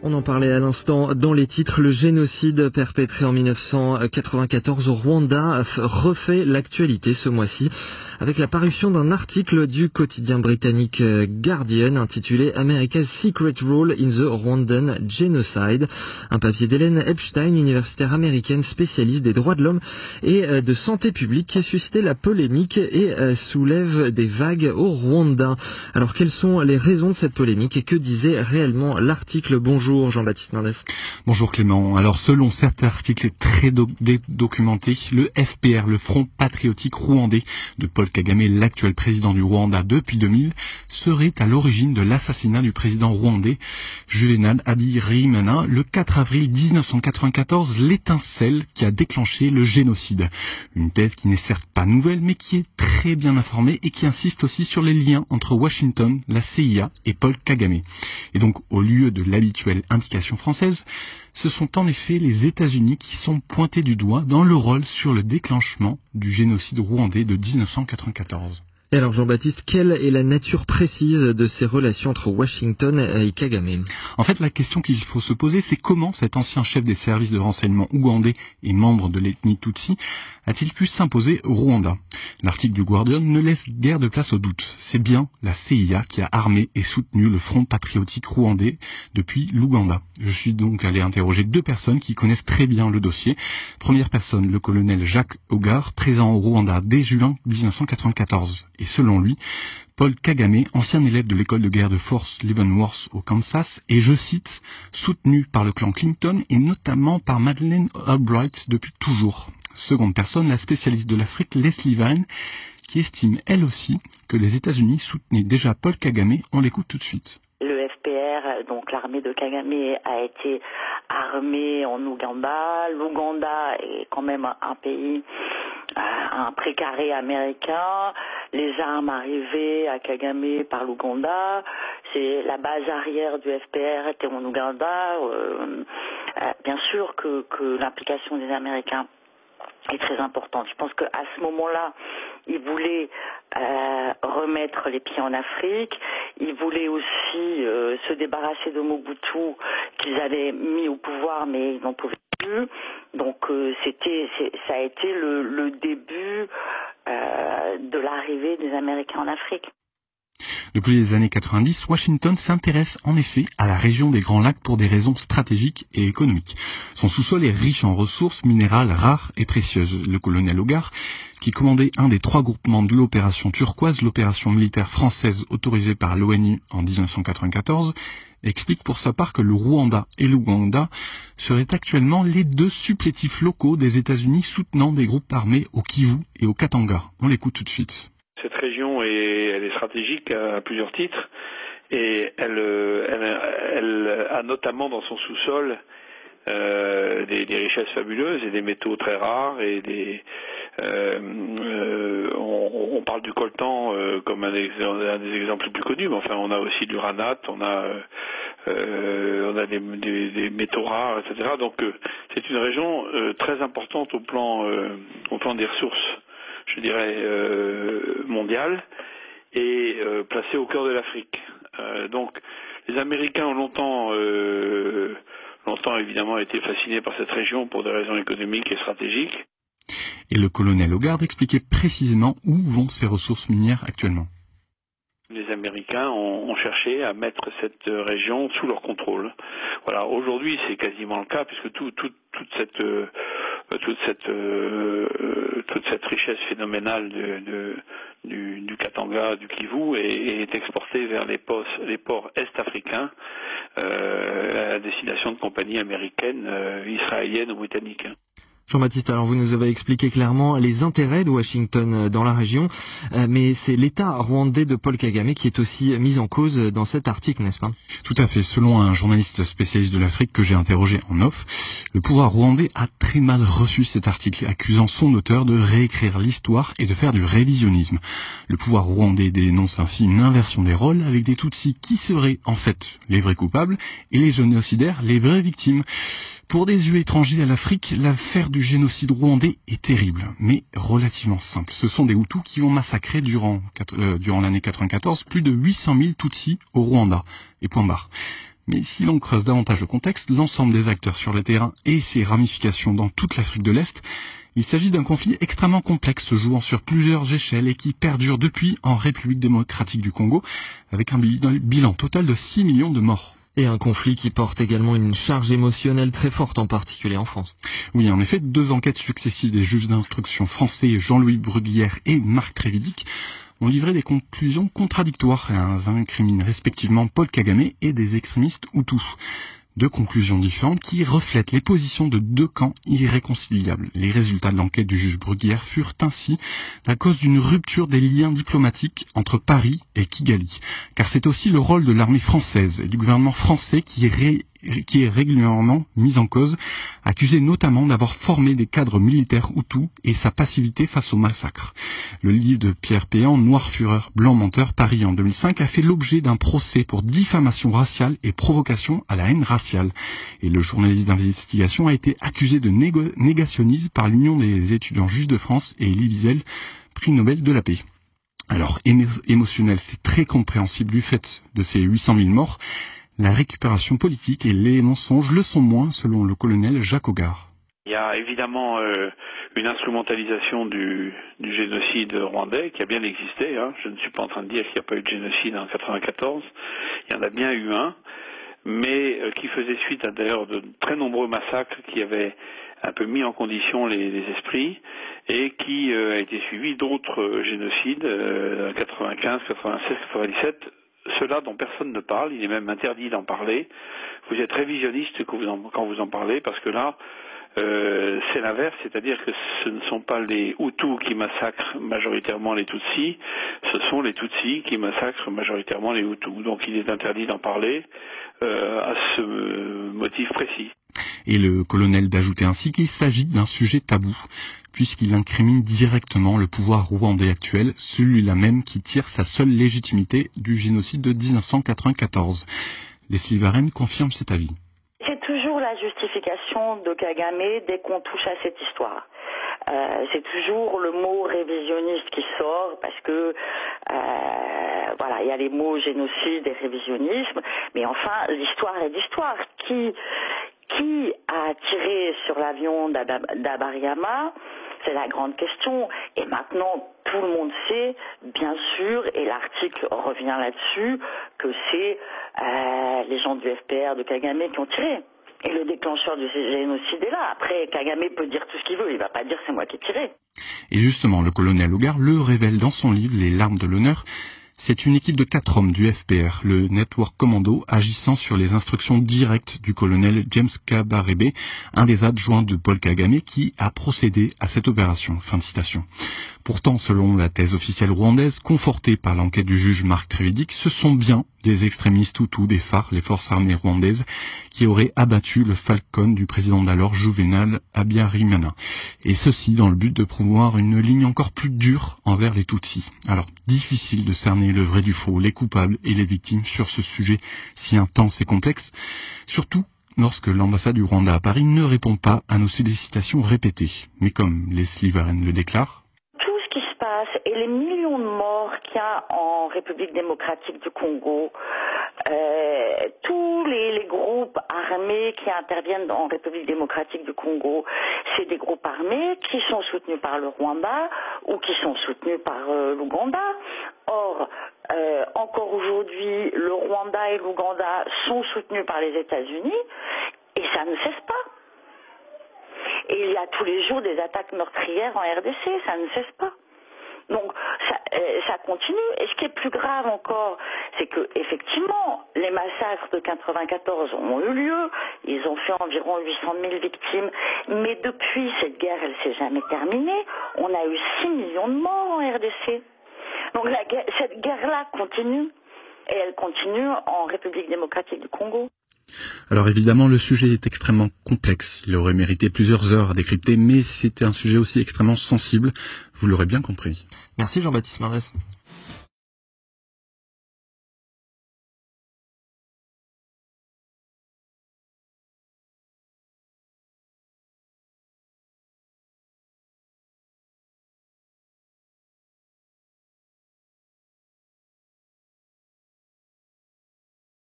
On en parlait à l'instant dans les titres. Le génocide perpétré en 1994 au Rwanda refait l'actualité ce mois-ci avec la parution d'un article du quotidien britannique Guardian intitulé America's Secret Role in the Rwandan Genocide. Un papier d'Hélène Epstein, universitaire américaine spécialiste des droits de l'homme et de santé publique, qui a suscité la polémique et soulève des vagues au Rwanda. Alors quelles sont les raisons de cette polémique et que disait réellement l'article? Bonjour Jean-Baptiste Mendes. Bonjour Clément. Alors selon certains articles très documentés, le FPR, le Front Patriotique Rwandais de Paul Kagame, l'actuel président du Rwanda depuis 2000, serait à l'origine de l'assassinat du président rwandais Juvenal Habyarimana le 4 avril 1994, l'étincelle qui a déclenché le génocide. Une thèse qui n'est certes pas nouvelle mais qui est très bien informée et qui insiste aussi sur les liens entre Washington, la CIA et Paul Kagame. Et donc au lieu de l'habituelle implication française, ce sont en effet les États-Unis qui sont pointés du doigt dans le rôle sur le déclenchement du génocide rwandais de 1994. Et alors Jean-Baptiste, quelle est la nature précise de ces relations entre Washington et Kagame? En fait, la question qu'il faut se poser, c'est comment cet ancien chef des services de renseignement ougandais et membre de l'ethnie Tutsi a-t-il pu s'imposer au Rwanda? L'article du Guardian ne laisse guère de place au doute. C'est bien la CIA qui a armé et soutenu le Front Patriotique Rwandais depuis l'Ouganda. Je suis donc allé interroger deux personnes qui connaissent très bien le dossier. Première personne, le colonel Jacques Hogar, présent au Rwanda dès juin 1994. Et selon lui, Paul Kagame, ancien élève de l'école de guerre de Fort Leavenworth au Kansas, est, je cite, soutenu par le clan Clinton et notamment par Madeleine Albright depuis toujours. Seconde personne, la spécialiste de l'Afrique Leslie Vine, qui estime elle aussi que les États-Unis soutenaient déjà Paul Kagame. On l'écoute tout de suite. Le FPR, donc l'armée de Kagame, a été armée en Ouganda. L'Ouganda est quand même un pays, un précaré américain. Les armes arrivaient à Kagame par l'Ouganda. C'est la base arrière du FPR était en Ouganda. Bien sûr que l'implication des Américains est très importante. Je pense qu'à ce moment-là, ils voulaient remettre les pieds en Afrique. Ils voulaient aussi se débarrasser de Mobutu qu'ils avaient mis au pouvoir, mais ils n'en pouvaient plus. Donc ça a été le début de l'arrivée des Américains en Afrique. Depuis les années 90, Washington s'intéresse en effet à la région des Grands Lacs pour des raisons stratégiques et économiques. Son sous-sol est riche en ressources minérales rares et précieuses. Le colonel Hogar, qui commandait un des trois groupements de l'opération turquoise, l'opération militaire française autorisée par l'ONU en 1994, explique pour sa part que le Rwanda et l'Ouganda seraient actuellement les deux supplétifs locaux des États-Unis soutenant des groupes armés au Kivu et au Katanga. On l'écoute tout de suite. Cette région elle est stratégique à plusieurs titres et elle a notamment dans son sous-sol des richesses fabuleuses et des métaux très rares et on parle du coltan comme un des exemples les plus connus, mais enfin on a aussi de l'uranate, on a des métaux rares, etc. Donc c'est une région très importante au plan des ressources, je dirais, mondiale et placée au cœur de l'Afrique. Donc les Américains ont longtemps évidemment été fascinés par cette région pour des raisons économiques et stratégiques. Et le colonel Hogarth expliquait précisément où vont ces ressources minières actuellement. Les Américains ont cherché à mettre cette région sous leur contrôle. Voilà, aujourd'hui c'est quasiment le cas puisque toute cette richesse phénoménale du Katanga, du Kivu est exportée vers les ports est-africains à destination de compagnies américaines, israéliennes ou britanniques. Jean-Baptiste, alors vous nous avez expliqué clairement les intérêts de Washington dans la région, mais c'est l'État rwandais de Paul Kagame qui est aussi mis en cause dans cet article, n'est-ce pas? Tout à fait. Selon un journaliste spécialiste de l'Afrique que j'ai interrogé en off, le pouvoir rwandais a très mal reçu cet article, accusant son auteur de réécrire l'histoire et de faire du révisionnisme. Le pouvoir rwandais dénonce ainsi une inversion des rôles avec des Tutsis qui seraient en fait les vrais coupables et les génocidaires les vraies victimes. Pour des yeux étrangers à l'Afrique, l'affaire du génocide rwandais est terrible, mais relativement simple. Ce sont des Hutus qui ont massacré durant l'année 94 plus de 800 000 Tutsis au Rwanda. Et point barre. Mais si l'on creuse davantage le contexte, l'ensemble des acteurs sur le terrain et ses ramifications dans toute l'Afrique de l'Est, il s'agit d'un conflit extrêmement complexe jouant sur plusieurs échelles et qui perdure depuis en République démocratique du Congo, avec un bilan total de 6 millions de morts. Et un conflit qui porte également une charge émotionnelle très forte, en particulier en France. Oui, en effet, 2 enquêtes successives des juges d'instruction français Jean-Louis Bruguière et Marc Trévidic ont livré des conclusions contradictoires et incriminent respectivement Paul Kagame et des extrémistes Hutus. 2 conclusions différentes qui reflètent les positions de 2 camps irréconciliables. Les résultats de l'enquête du juge Bruguière furent ainsi la cause d'une rupture des liens diplomatiques entre Paris et Kigali. Car c'est aussi le rôle de l'armée française et du gouvernement français qui est régulièrement mis en cause, accusé notamment d'avoir formé des cadres militaires Hutus et sa passivité face au massacre. Le livre de Pierre Péan, Noir Fureur, Blanc Menteur, Paris en 2005, a fait l'objet d'un procès pour diffamation raciale et provocation à la haine raciale. Et le journaliste d'investigation a été accusé de négationnisme par l'Union des étudiants juifs de France et Elie Wiesel, prix Nobel de la paix. Alors, émotionnel, c'est très compréhensible du fait de ces 800 000 morts. La récupération politique et les mensonges le sont moins, selon le colonel Jacques Hogar. Il y a évidemment une instrumentalisation du génocide rwandais qui a bien existé. Je ne suis pas en train de dire qu'il n'y a pas eu de génocide en 1994. Il y en a bien eu un, mais qui faisait suite à d'ailleurs de très nombreux massacres qui avaient un peu mis en condition les esprits et qui a été suivi d'autres génocides, 95, 96, 97. Ceux-là dont personne ne parle, il est même interdit d'en parler. Vous êtes révisionniste quand vous en parlez, parce que là, c'est l'inverse, c'est-à-dire que ce ne sont pas les Hutus qui massacrent majoritairement les Tutsis, ce sont les Tutsis qui massacrent majoritairement les Hutus. Donc il est interdit d'en parler à ce motif précis. Et le colonel d'ajouter ainsi qu'il s'agit d'un sujet tabou, puisqu'il incrimine directement le pouvoir rwandais actuel, celui-là même qui tire sa seule légitimité du génocide de 1994. Leslie Varenne confirme cet avis. C'est toujours la justification de Kagame dès qu'on touche à cette histoire. C'est toujours le mot révisionniste qui sort parce que voilà, il y a les mots génocide et révisionnisme, mais enfin l'histoire est l'histoire. Qui a tiré sur l'avion d'Abariyama? C'est la grande question. Et maintenant, tout le monde sait, bien sûr, et l'article revient là-dessus, que c'est les gens du FPR de Kagame qui ont tiré. Et le déclencheur de ce génocide est là. Après, Kagame peut dire tout ce qu'il veut, il va pas dire c'est moi qui ai tiré. Et justement, le colonel Hogar le révèle dans son livre Les larmes de l'honneur. C'est une équipe de 4 hommes du FPR, le Network Commando, agissant sur les instructions directes du colonel James Kabarebe, un des adjoints de Paul Kagame, qui a procédé à cette opération. Fin de citation. Pourtant, selon la thèse officielle rwandaise, confortée par l'enquête du juge Marc Trévidic, ce sont bien des extrémistes Hutus des FARC, les forces armées rwandaises, qui auraient abattu le Falcon du président d'alors, Juvenal Habyarimana. Et ceci dans le but de promouvoir une ligne encore plus dure envers les Tutsis. Alors, difficile de cerner le vrai du faux, les coupables et les victimes sur ce sujet si intense et complexe, surtout lorsque l'ambassade du Rwanda à Paris ne répond pas à nos sollicitations répétées. Mais comme Leslie Varenne le déclare, et les millions de morts qu'il y a en République démocratique du Congo, tous les groupes armés qui interviennent en République démocratique du Congo, c'est des groupes armés qui sont soutenus par le Rwanda ou qui sont soutenus par l'Ouganda. Or, encore aujourd'hui, le Rwanda et l'Ouganda sont soutenus par les États-Unis et ça ne cesse pas. Et il y a tous les jours des attaques meurtrières en RDC, ça ne cesse pas. Donc ça continue. Et ce qui est plus grave encore, c'est que effectivement, les massacres de 1994 ont eu lieu. Ils ont fait environ 800 000 victimes. Mais depuis, cette guerre, elle s'est jamais terminée. On a eu 6 millions de morts en RDC. Donc cette guerre-là continue. Et elle continue en République démocratique du Congo. Alors évidemment, le sujet est extrêmement complexe. Il aurait mérité plusieurs heures à décrypter, mais c'était un sujet aussi extrêmement sensible. Vous l'aurez bien compris. Merci Jean-Baptiste Mardès.